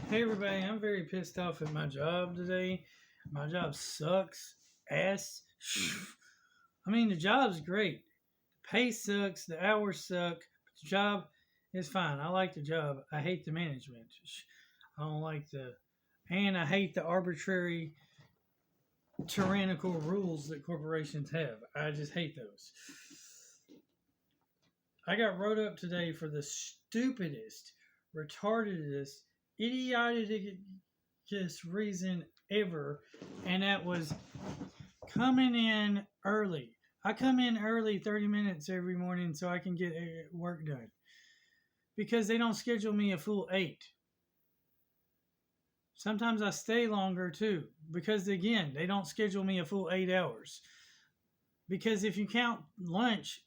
Hey everybody, I'm very pissed off at my job today. My job sucks ass. I mean, the job's great. The pay sucks, the hours suck, but the job is fine. I like the job. I hate the management. I don't like and I hate the arbitrary, tyrannical rules that corporations have. I just hate those. I got wrote up today for the stupidest, retardedest, idiotic reason ever, and that was coming in early. I come in early 30 minutes every morning so I can get work done because they don't schedule me a full 8. Sometimes I stay longer too because, again, they don't schedule me a full 8 hours. Because if you count lunch,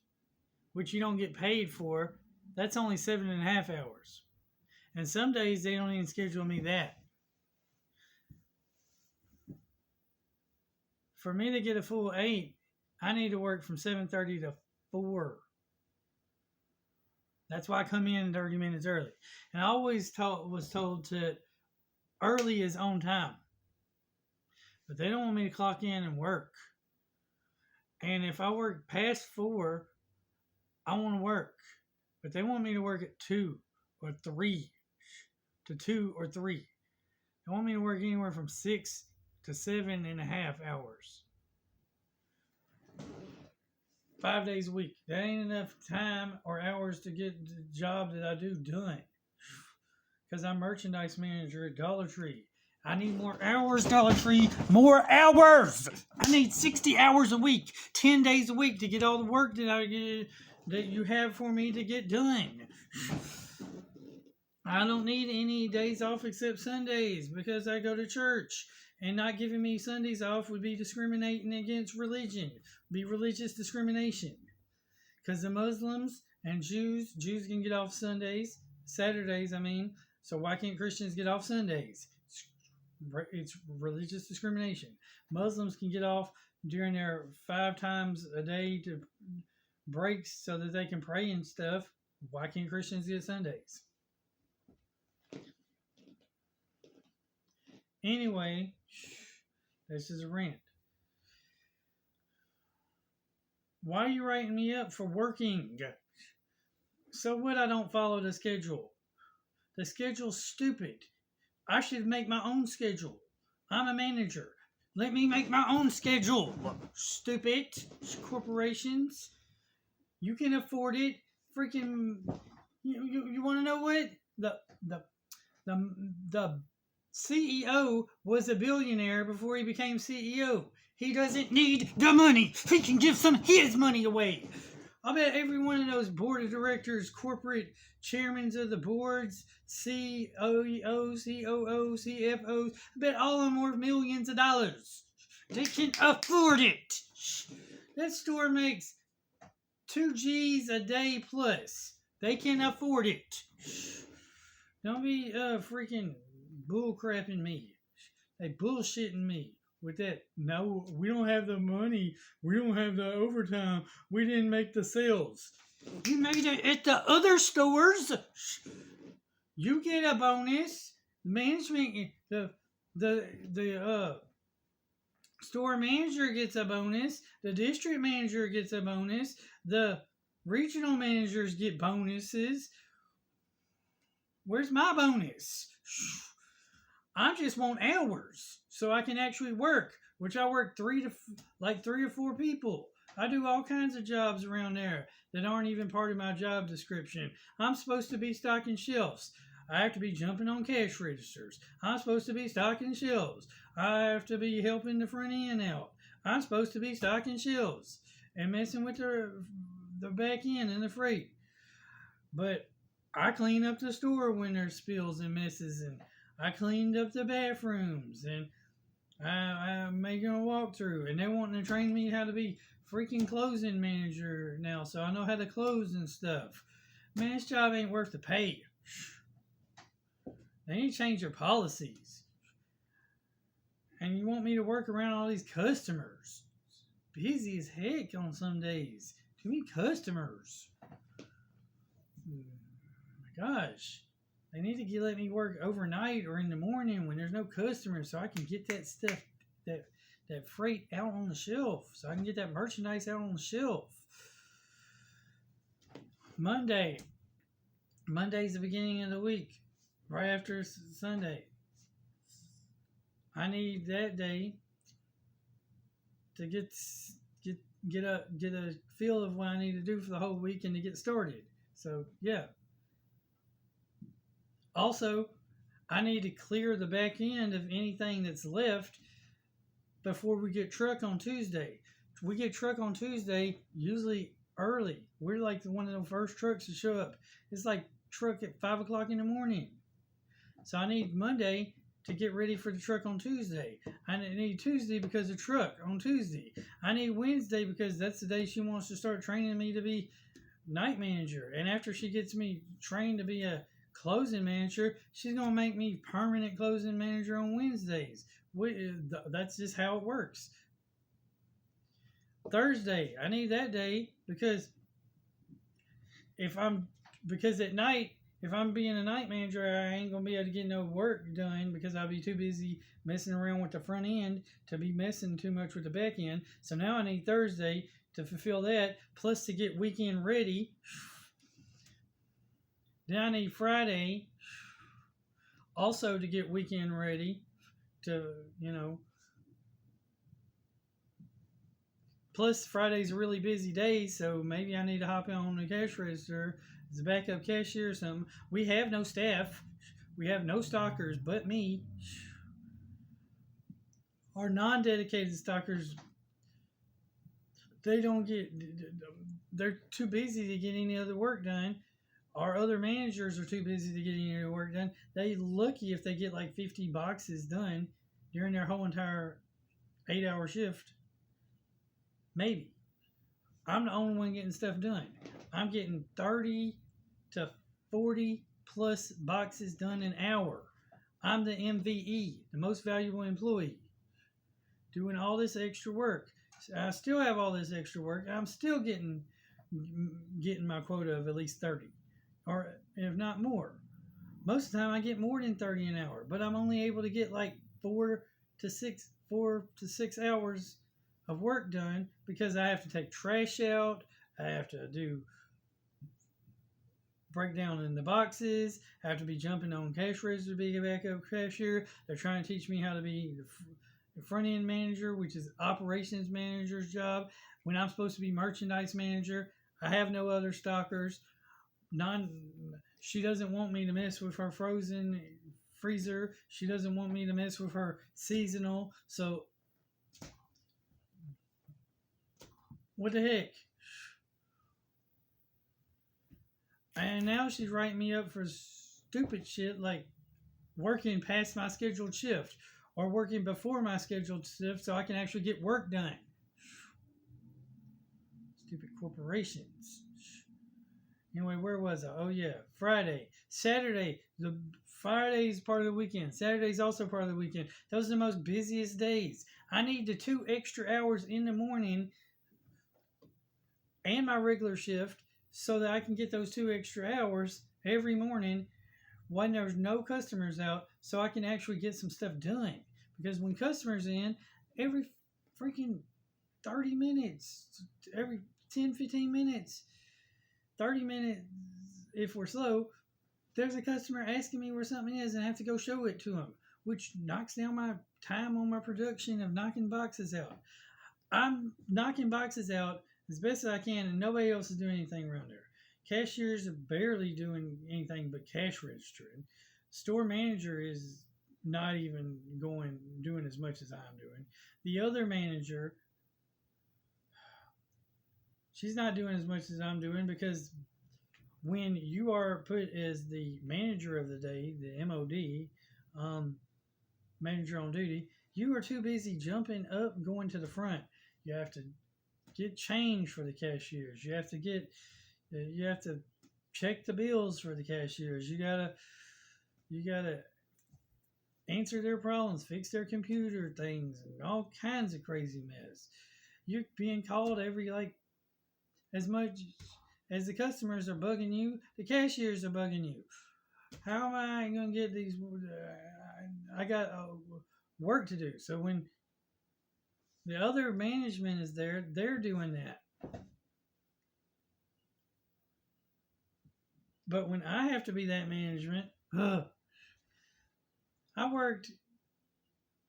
which you don't get paid for, that's only 7.5 hours. And some days they don't even schedule me that. For me to get a full 8, I need to work from 7:30 to 4. That's why I come in 30 minutes early. And I always was told to early is on time. But they don't want me to clock in and work. And if I work past 4, I want to work. But they want me to work at 2 or 3 to 2 or 3. They want me to work anywhere from 6 to 7.5 hours. 5 days a week. That ain't enough time or hours to get the job that I do done. Because I'm merchandise manager at Dollar Tree. I need more hours, Dollar Tree. More hours! I need 60 hours a week, 10 days a week to get all the work that you have for me to get done. I don't need any days off except Sundays because I go to church. And not giving me Sundays off would be discriminating against religion. Be religious discrimination. Because the Muslims and Jews can get off Saturdays, I mean. So why can't Christians get off Sundays? It's religious discrimination. Muslims can get off during their 5 times a day to breaks so that they can pray and stuff. Why can't Christians get Sundays? Anyway, this is a rant. Why are you writing me up for working? So what? I don't follow the schedule. The schedule's stupid. I should make my own schedule. I'm a manager. Let me make my own schedule. Stupid corporations. You can afford it. Freaking, you want to know what? The CEO was a billionaire before he became CEO. He doesn't need the money. He can give some of his money away. I bet every one of those board of directors, corporate chairmen of the boards, COOs, CFOs, I bet all of them worth millions of dollars. They can afford it. That store makes 2 G's a day plus. They can afford it. Don't be freaking bullcrapping me. They bullshitting me with that. No, we don't have the money. We don't have the overtime. We didn't make the sales. You made it at the other stores. You get a bonus. Management, the store manager gets a bonus. The district manager gets a bonus. The regional managers get bonuses. Where's my bonus? I just want hours so I can actually work, which I work 3 or 4 people. I do all kinds of jobs around there that aren't even part of my job description. I'm supposed to be stocking shelves. I have to be jumping on cash registers. I'm supposed to be stocking shelves. I have to be helping the front end out. I'm supposed to be stocking shelves and messing with the back end and the freight. But I clean up the store when there's spills and messes, and I cleaned up the bathrooms, and I'm making a walkthrough, and they're wanting to train me how to be freaking closing manager now, so I know how to close and stuff. Man, this job ain't worth the pay. They need to change their policies. And you want me to work around all these customers. Busy as heck on some days. Too many customers. My gosh. They need to let me work overnight or in the morning when there's no customers, so I can get that stuff, that that freight out on the shelf, so I can get that merchandise out on the shelf. Monday, Monday's the beginning of the week, right after Sunday. I need that day to get get a feel of what I need to do for the whole week and to get started. So yeah. Also, I need to clear the back end of anything that's left before we get truck on Tuesday. We get truck on Tuesday usually early. We're like one of the first trucks to show up. It's like truck at 5 o'clock in the morning. So I need Monday to get ready for the truck on Tuesday. I need Tuesday because of truck on Tuesday. I need Wednesday because that's the day she wants to start training me to be night manager. And after she gets me trained to be a closing manager, she's going to make me permanent closing manager on Wednesdays. That's just how it works. Thursday, I need that day because at night, if I'm being a night manager, I ain't going to be able to get no work done because I'll be too busy messing around with the front end to be messing too much with the back end. So now I need Thursday to fulfill that, plus to get weekend ready. Then I need Friday also to get weekend ready to, plus Friday's a really busy day, so maybe I need to hop on the cash register as a backup cashier or something. We have no staff. We have no stockers but me. Our non-dedicated stockers, they're too busy to get any other work done. Our other managers are too busy to get any other work done. They lucky if they get like 50 boxes done during their whole entire 8-hour shift. Maybe. I'm the only one getting stuff done. I'm getting 30 to 40 plus boxes done an hour. I'm the MVE, the most valuable employee, doing all this extra work. I still have all this extra work. I'm still getting my quota of at least 30, or if not more. Most of the time I get more than 30 an hour, but I'm only able to get like 4 to 6 hours of work done because I have to take trash out. I have to do breakdown in the boxes. I have to be jumping on cash register to be a backup cashier. They're trying to teach me how to be the front end manager, which is operations manager's job, when I'm supposed to be merchandise manager. I have no other stockers. She doesn't want me to mess with her frozen freezer. She doesn't want me to mess with her seasonal. So what the heck? And now she's writing me up for stupid shit like working past my scheduled shift or working before my scheduled shift so I can actually get work done. Stupid corporations. Anyway, where was I? Oh yeah, Friday. Saturday. Friday's part of the weekend. Saturday's also part of the weekend. Those are the most busiest days. I need the 2 extra hours in the morning and my regular shift so that I can get those 2 extra hours every morning when there's no customers out so I can actually get some stuff done. Because when customers in, every freaking 30 minutes, every 10, 15 minutes, 30 minutes, if we're slow, there's a customer asking me where something is and I have to go show it to them, which knocks down my time on my production of knocking boxes out. I'm knocking boxes out as best as I can, and nobody else is doing anything around there. Cashiers are barely doing anything but cash registering. Store manager is not even doing as much as I'm doing. The other manager, she's not doing as much as I'm doing because when you are put as the manager of the day, the MOD, manager on duty, you are too busy jumping up, going to the front. You have to get change for the cashiers. You have to check the bills for the cashiers. You gotta answer their problems, fix their computer things, and all kinds of crazy mess. You're being called every as much as the customers are bugging you, the cashiers are bugging you. How am I going to get these? I got work to do. So when the other management is there, they're doing that. But when I have to be that management, I worked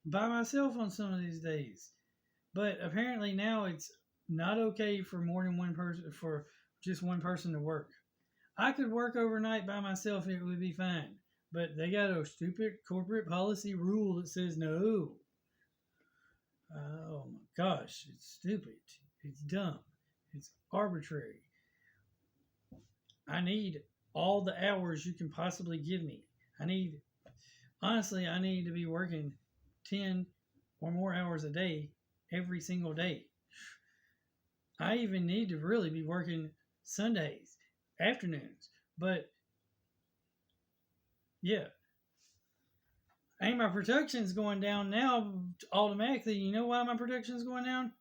by myself on some of these days. But apparently now it's not okay for more than one person, for just one person to work. I could work overnight by myself and it would be fine. But they got a stupid corporate policy rule that says no. Oh my gosh, it's stupid. It's dumb. It's arbitrary. I need all the hours you can possibly give me. Honestly, I need to be working 10 or more hours a day every single day. I even need to really be working Sundays, afternoons. But yeah, and my production's going down now automatically. You know why my production's going down?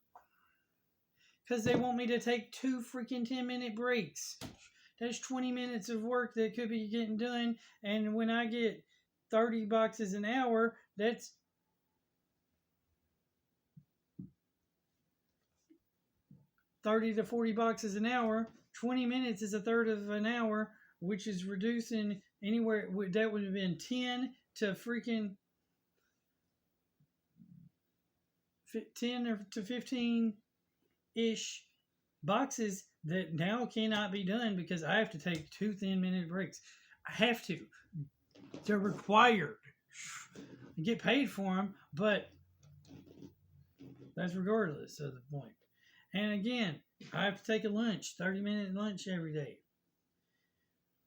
Because they want me to take 2 freaking 10-minute breaks. That's 20 minutes of work that could be getting done. And when I get 30 boxes an hour, that's 30 to 40 boxes an hour. 20 minutes is a third of an hour, which is reducing anywhere. That would have been 10 to freaking 10 or to 15 ish boxes that now cannot be done because I have to take 2 10-minute breaks. I have to. They're required. I get paid for them, but that's regardless of the point. And again, I have to take a lunch, 30-minute lunch every day,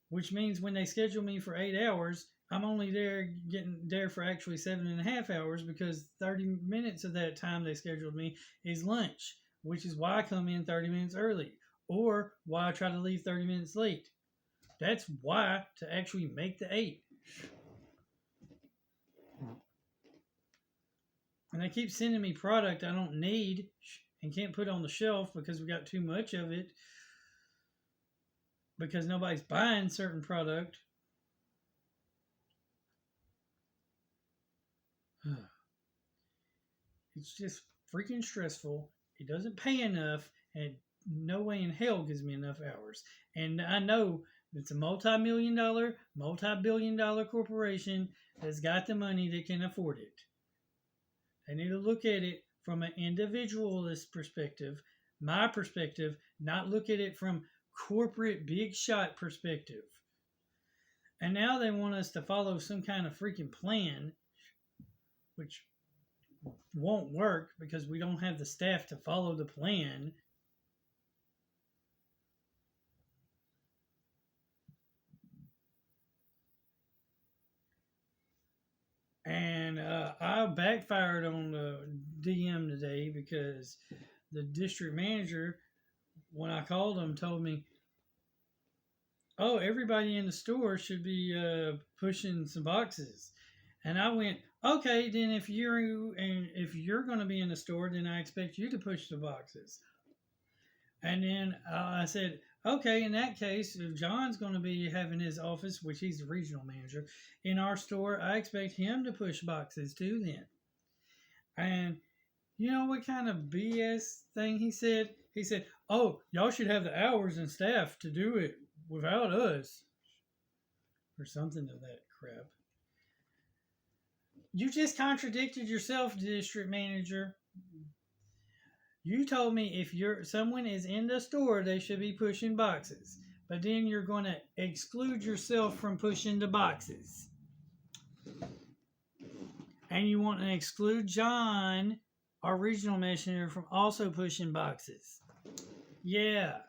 which means when they schedule me for 8 hours, I'm only getting there for actually 7.5 hours because 30 minutes of that time they scheduled me is lunch, which is why I come in 30 minutes early or why I try to leave 30 minutes late. That's why, to actually make the 8. And they keep sending me product I don't need and can't put on the shelf because we got too much of it because nobody's buying certain product. It's just freaking stressful. It doesn't pay enough, and no way in hell gives me enough hours. And I know it's a multi-million-dollar, multi-billion-dollar corporation that's got the money that can afford it. They need to look at it from an individualist perspective, my perspective, not look at it from corporate big shot perspective. And now they want us to follow some kind of freaking plan, which won't work because we don't have the staff to follow the plan. And I backfired on the DM today because the district manager, when I called him, told me, "Oh, everybody in the store should be pushing some boxes." And I went, "Okay, then if you're going to be in the store, then I expect you to push the boxes." And then I said, "Okay, in that case, if John's going to be having his office, which he's the regional manager, in our store, I expect him to push boxes too then." And you know what kind of BS thing he said? He said, "Oh, y'all should have the hours and staff to do it without us." Or something of that crap. You just contradicted yourself, district manager. You told me if someone is in the store, they should be pushing boxes. But then you're going to exclude yourself from pushing the boxes. And you want to exclude John, our regional messenger, from also pushing boxes. Yeah,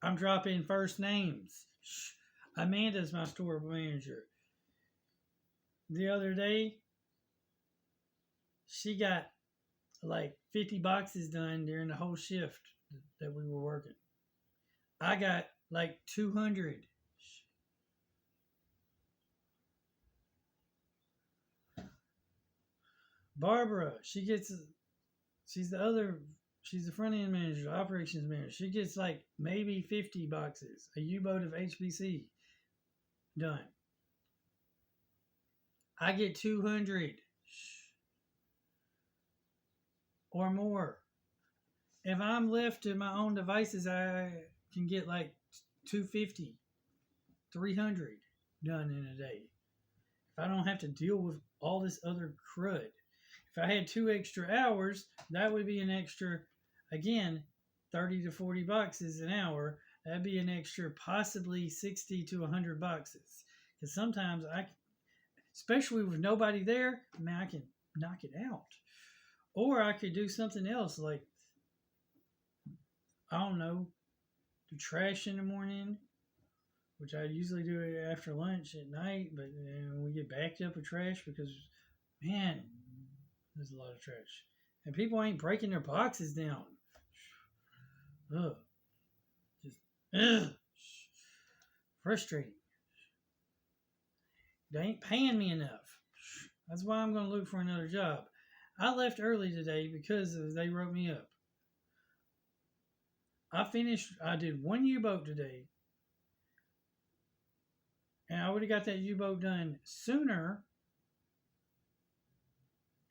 I'm dropping first names. Shh. Amanda's my store manager. The other day, she got like 50 boxes done during the whole shift that we were working. I got like 200. Barbara, she's the front end manager, operations manager. She gets like maybe 50 boxes, a U-boat of HBC done. I get 200 or more. If I'm left to my own devices, I can get like 250, 300 done in a day. If I don't have to deal with all this other crud. If I had 2 extra hours, that would be an extra, again, 30 to 40 boxes an hour. That'd be an extra possibly 60 to 100 boxes. Because sometimes especially with nobody there, I can knock it out. Or I could do something else like, I don't know, do trash in the morning, which I usually do it after lunch at night, but we get backed up with trash because, man, there's a lot of trash. And people ain't breaking their boxes down. Ugh. Just, ugh. Frustrating. They ain't paying me enough. That's why I'm going to look for another job. I left early today because they wrote me up. I did one U-boat today. And I would have got that U-boat done sooner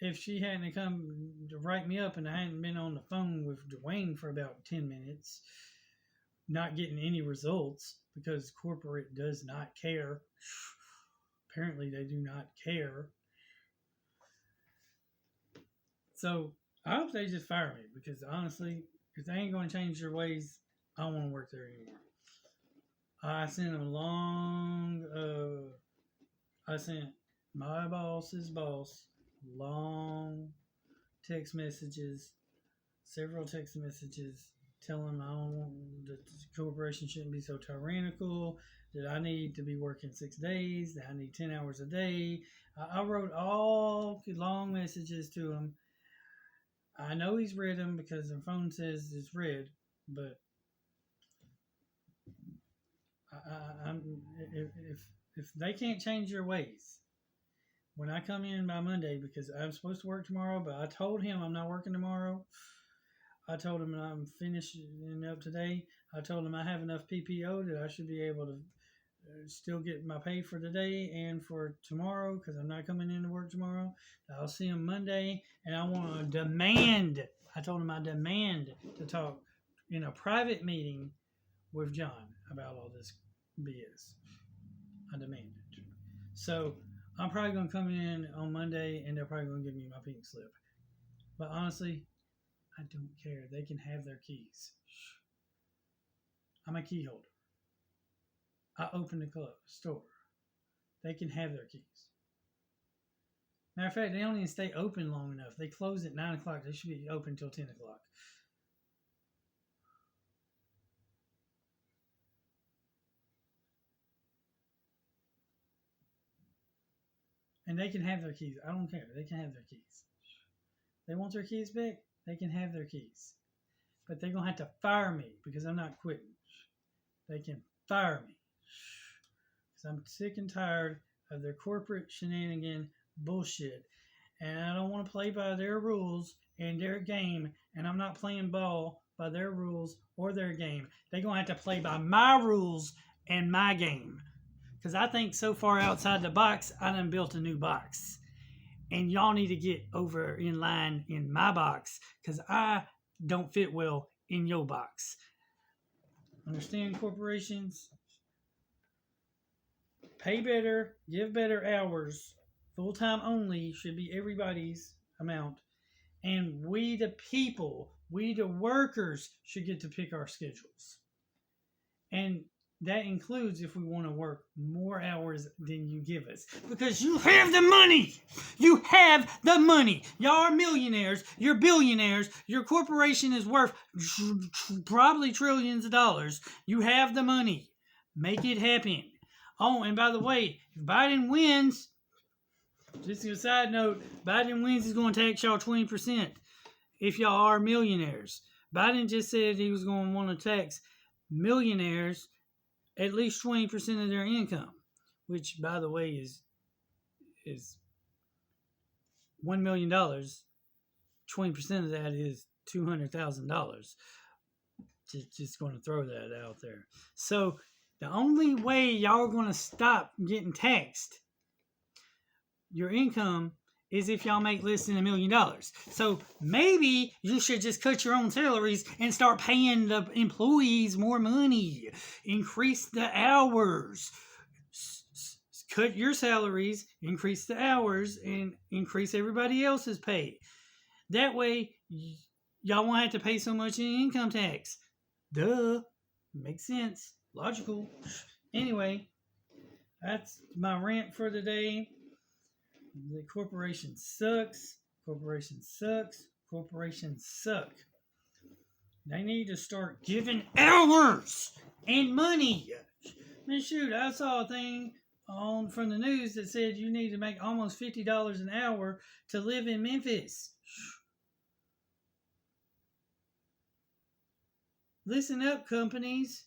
if she hadn't come to write me up and I hadn't been on the phone with Dwayne for about 10 minutes, not getting any results because corporate does not care. Apparently, they do not care. So I hope they just fire me because honestly, if they ain't going to change their ways, I don't want to work there anymore. I sent my boss's boss long text messages, several text messages telling him that the corporation shouldn't be so tyrannical, that I need to be working 6 days, that I need 10 hours a day. I wrote all long messages to him. I know he's read them because the phone says it's read, but if they can't change their ways, when I come in by Monday, because I'm supposed to work tomorrow, but I told him I'm not working tomorrow. I told him I'm finishing up today. I told him I have enough PPO that I should be able to still get my pay for today and for tomorrow because I'm not coming into work tomorrow. I'll see him Monday, and I want to demand. I told him I demand to talk in a private meeting with John about all this BS. I demand it. So I'm probably going to come in on Monday, and they're probably going to give me my pink slip. But honestly, I don't care. They can have their keys. I'm a key holder. I open the store. They can have their keys. Matter of fact, they don't even stay open long enough. They close at 9 o'clock. They should be open until 10 o'clock. And they can have their keys. I don't care. They can have their keys. They want their keys back? They can have their keys. But they're going to have to fire me because I'm not quitting. They can fire me. Because I'm sick and tired of their corporate shenanigan bullshit. And I don't want to play by their rules and their game. And I'm not playing ball by their rules or their game. They're going to have to play by my rules and my game. Because I think so far outside the box, I done built a new box. And y'all need to get over in line in my box. Because I don't fit well in your box. Understand, corporations? Pay better, give better hours. Full-time only should be everybody's amount. And we the people, we the workers should get to pick our schedules. And that includes if we want to work more hours than you give us. Because you have the money. You have the money. Y'all are millionaires. You're billionaires. Your corporation is worth probably trillions of dollars. You have the money. Make it happen. Oh, and by the way, if Biden wins, just a side note, Biden wins, he's going to tax y'all 20% if y'all are millionaires. Biden just said he was going to want to tax millionaires at least 20% of their income, which, by the way, is $1 million. 20% of that is $200,000. Just going to throw that out there. So the only way y'all are going to stop getting taxed your income is if y'all make less than $1 million. So maybe you should just cut your own salaries and start paying the employees more money. Increase the hours. Cut your salaries, increase the hours, and increase everybody else's pay. That way, y'all won't have to pay so much in income tax. Duh. Makes sense. Logical. Anyway, that's my rant for the day. The corporation sucks. Corporation sucks. Corporations suck. They need to start giving hours and money. Man, shoot, I saw a thing from the news that said you need to make almost $50 an hour to live in Memphis. Listen up, companies.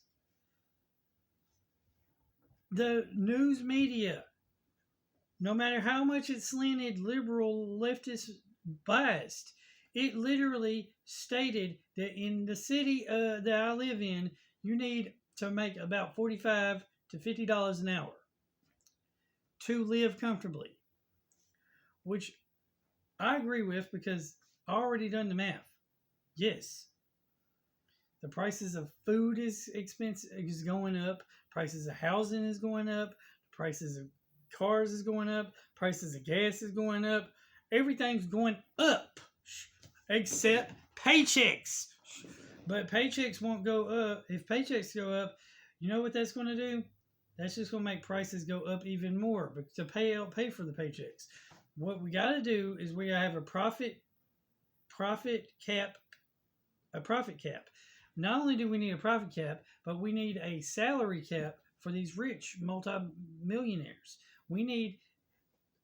The news media, no matter how much it's slanted, liberal, leftist biased, it literally stated that in the city that I live in, you need to make about $45 to $50 an hour to live comfortably, which I agree with because I already done the math. Yes, the prices of food is going up. Prices of housing is going up. Prices of cars is going up. Prices of gas is going up. Everything's going up except paychecks. But paychecks won't go up. If paychecks go up, you know what that's going to do? That's just going to make prices go up even more to pay for the paychecks. What we got to do is we got to have a profit cap. Not only do we need a profit cap, but we need a salary cap for these rich multi-millionaires. We need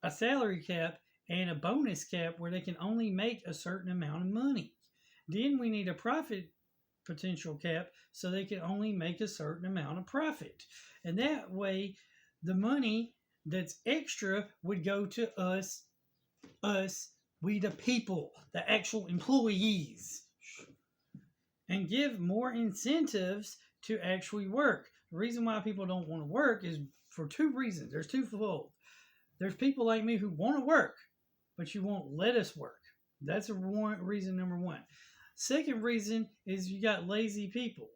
a salary cap and a bonus cap where they can only make a certain amount of money. Then we need a profit potential cap so they can only make a certain amount of profit. And that way, the money that's extra would go to us, we the people, the actual employees. And give more incentives to actually work. The reason why people don't want to work is for two reasons. There's twofold. There's people like me who want to work, but you won't let us work. That's reason number one. Second reason is you got lazy people.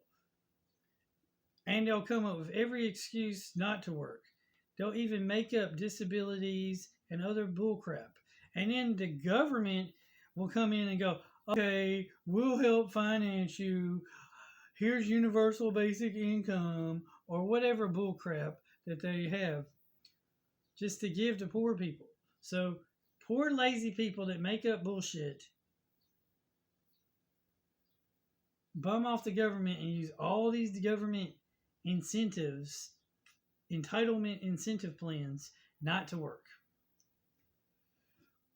And they'll come up with every excuse not to work. They'll even make up disabilities and other bullcrap. And then the government will come in and go, okay, we'll help finance you. Here's universal basic income or whatever bullcrap that they have just to give to poor people. So poor lazy people that make up bullshit bum off the government and use all these government incentives, entitlement incentive plans not to work.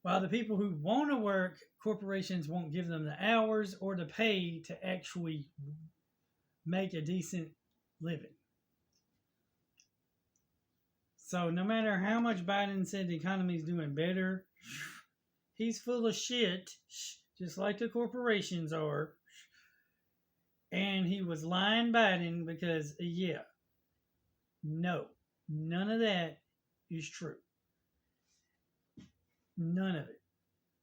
While the people who want to work, corporations won't give them the hours or the pay to actually make a decent living. So no matter how much Biden said the economy is doing better, he's full of shit, just like the corporations are. And he was lying Biden because, no, none of that is true. None of it.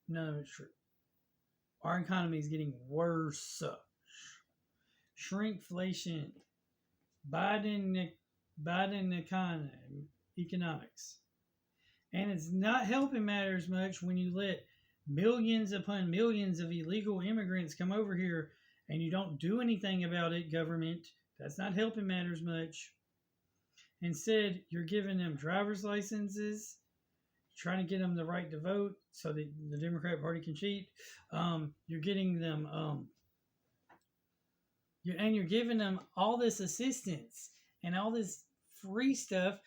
None of it's true. Our economy is getting worse. Shrinkflation. Biden economics. And it's not helping matters much when you let millions upon millions of illegal immigrants come over here and you don't do anything about it, government. That's not helping matters much. Instead, you're giving them driver's licenses, trying to get them the right to vote so that the Democrat Party can cheat. You're getting them, you're giving them all this assistance and all this free stuff.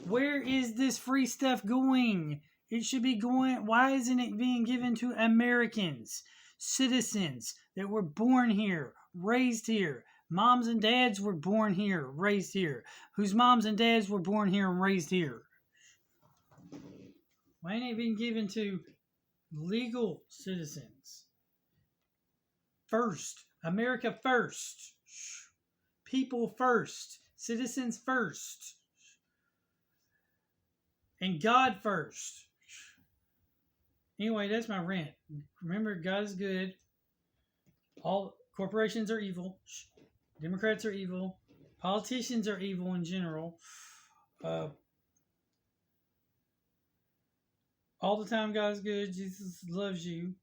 Where is this free stuff going? It should be going. Why isn't it being given to Americans, citizens that were born here, raised here? Moms and dads were born here, raised here. Whose moms and dads were born here and raised here? Why ain't it being given to legal citizens? First. America first. People first. Citizens first. And God first. Anyway, that's my rant. Remember, God is good. All corporations are evil. Democrats are evil. Politicians are evil in general. Uh, all the time, God is good. Jesus loves you,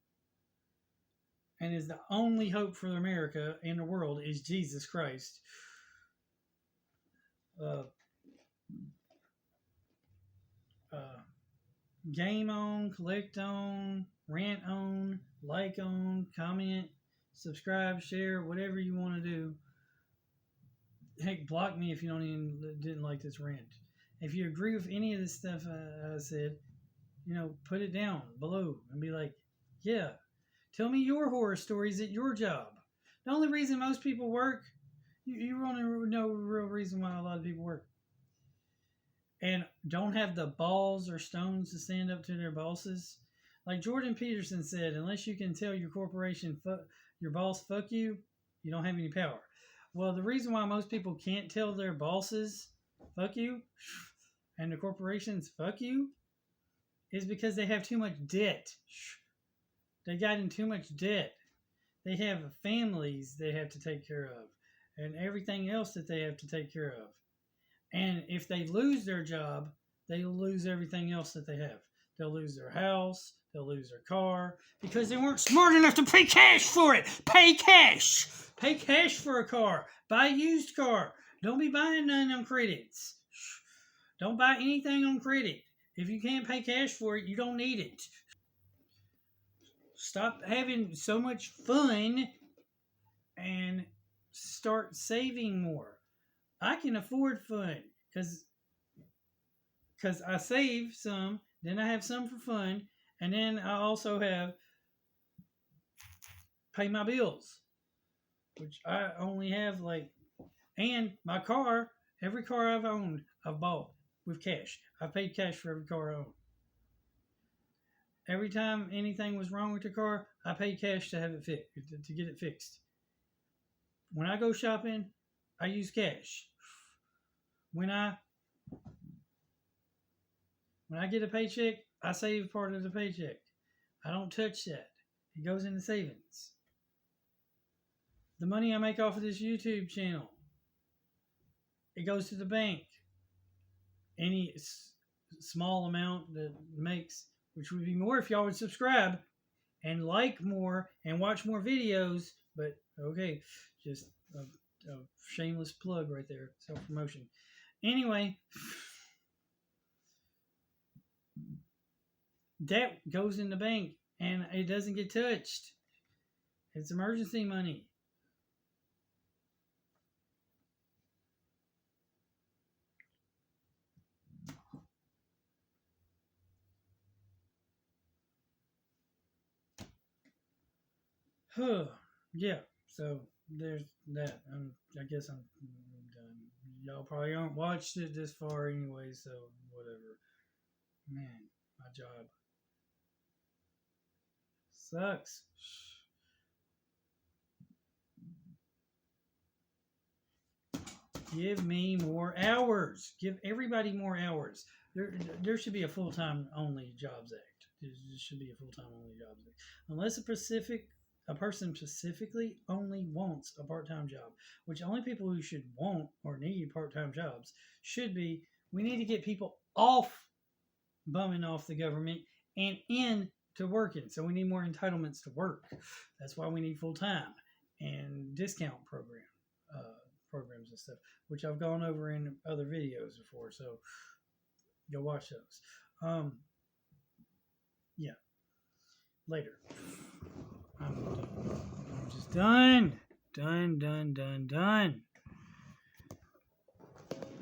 and is the only hope for America and the world is Jesus Christ. Uh, uh, Game on, collect on, rant on, like on, comment, subscribe, share, whatever you want to do. Heck, block me if you didn't like this rant. If you agree with any of this stuff I said, put it down below and be like, yeah, tell me your horror stories at your job. The only reason most people work, you want to know the real reason why a lot of people work. And don't have the balls or stones to stand up to their bosses. Like Jordan Peterson said, unless you can tell your corporation, your boss, fuck you, you don't have any power. Well, the reason why most people can't tell their bosses, fuck you, and the corporations, fuck you, is because they have too much debt. They got in too much debt. They have families they have to take care of and everything else that they have to take care of. And if they lose their job, they'll lose everything else that they have. They'll lose their house. They'll lose their car because they weren't smart enough to pay cash for it. Pay cash. Pay cash for a car. Buy a used car. Don't be buying none on credits. Don't buy anything on credit. If you can't pay cash for it, you don't need it. Stop having so much fun and start saving more. I can afford fun because I save some, then I have some for fun, and then I also have pay my bills, which I only have and my car, every car I've owned, I've bought with cash. I've paid cash for every car I own. Every time anything was wrong with the car, I paid cash to have it fixed, to get it fixed. When I go shopping, I use cash. When I get a paycheck, I save part of the paycheck. I don't touch that. It goes into savings. The money I make off of this YouTube channel, it goes to the bank. Any small amount that makes, which would be more if y'all would subscribe and like more and watch more videos. But okay, just a shameless plug right there, self-promotion. Anyway, that goes in the bank and it doesn't get touched. It's emergency money. Yeah, so there's that. I guess I'm done. Y'all probably aren't watched it this far anyway, so whatever. Man, my job sucks. Give me more hours. Give everybody more hours. There should be a full-time only jobs act. There should be a full-time only jobs act. Unless a person specifically only wants a part-time job, which only people who should want or need part-time jobs should be, we need to get people off bumming off the government and in to working. So we need more entitlements to work. That's why we need full-time and discount programs and stuff, which I've gone over in other videos before. So go watch those. Yeah. Later. I'm just done. Done.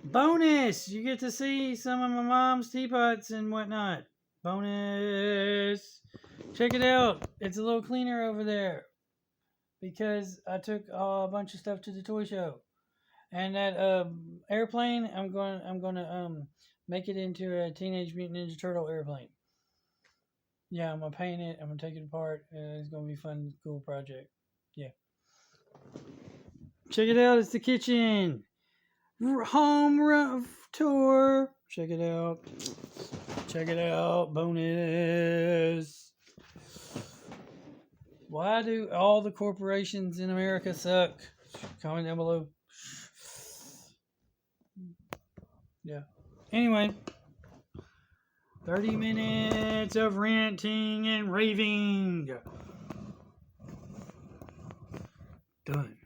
Bonus! You get to see some of my mom's teapots and whatnot. Bonus! Check it out. It's a little cleaner over there because I took a bunch of stuff to the toy show. And that airplane, I'm gonna make it into a Teenage Mutant Ninja Turtle airplane. Yeah, I'm gonna paint it. I'm gonna take it apart. It's gonna be a fun, cool project. Yeah. Check it out. It's the kitchen. Home tour. Check it out. Bonus. Why do all the corporations in America suck? Comment down below. Yeah. Anyway, 30 minutes of ranting and raving. Done.